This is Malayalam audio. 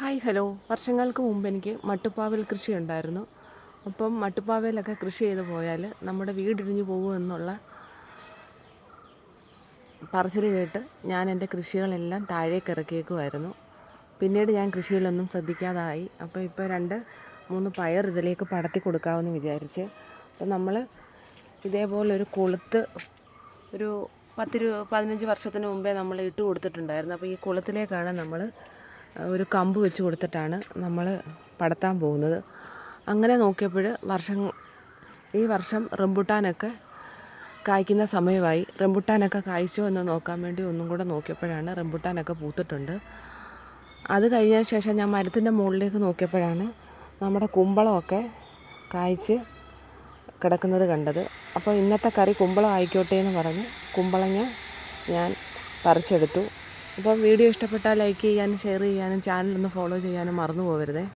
Hi hello. വർഷങ്ങൾക്ക് മുമ്പ് എനിക്ക് മട്ടുപ്പാവിൽ കൃഷി ഉണ്ടായിരുന്നു. അപ്പം മട്ടുപ്പാവയിലൊക്കെ കൃഷി ചെയ്ത് പോയാൽ നമ്മുടെ വീടിടിഞ്ഞു പോകുമെന്നുള്ള പറച്ചിൽ കേട്ട് ഞാൻ എൻ്റെ കൃഷികളെല്ലാം താഴേക്ക് ഇറക്കിയേക്കുമായിരുന്നു. പിന്നീട് ഞാൻ കൃഷിയിലൊന്നും ശ്രദ്ധിക്കാതായി. അപ്പോൾ ഇപ്പോൾ 2-3 പയർ ഇതിലേക്ക് പടത്തി കൊടുക്കാമെന്ന് വിചാരിച്ച്. അപ്പോൾ നമ്മൾ ഇതേപോലൊരു കൊളുത്ത് ഒരു 15 വർഷത്തിന് മുമ്പേ നമ്മൾ ഇട്ട് കൊടുത്തിട്ടുണ്ടായിരുന്നു. അപ്പോൾ ഈ കൊളുത്തിലേക്കാണ് നമ്മൾ ഒരു കമ്പ് വെച്ച് കൊടുത്തിട്ടാണ് നമ്മൾ പടത്താൻ പോകുന്നത്. അങ്ങനെ നോക്കിയപ്പോൾ ഈ വർഷം റംബുട്ടാനൊക്കെ കായ്ക്കുന്ന സമയമായി. റംബുട്ടാനൊക്കെ കായ്ച്ചോ എന്ന് നോക്കാൻ വേണ്ടി ഒന്നും കൂടെ നോക്കിയപ്പോഴാണ് റംബുട്ടാനൊക്കെ പൂത്തിട്ടുണ്ട്. അത് കഴിഞ്ഞതിന് ശേഷം ഞാൻ മരത്തിൻ്റെ മുകളിലേക്ക് നോക്കിയപ്പോഴാണ് നമ്മുടെ കുമ്പളമൊക്കെ കായ്ച്ച് കിടക്കുന്നത് കണ്ടത്. അപ്പോൾ ഇന്നത്തെ കറി കുമ്പളം ആയിക്കോട്ടെ എന്ന് പറഞ്ഞ് കുമ്പളങ്ങ ഞാൻ പറിച്ചെടുത്തു. അപ്പോൾ വീഡിയോ ഇഷ്ടപ്പെട്ടാൽ ലൈക്ക് ചെയ്യാനും ഷെയർ ചെയ്യാനും ചാനലൊന്ന് ഫോളോ ചെയ്യാനും മറന്നു പോകരുതേ.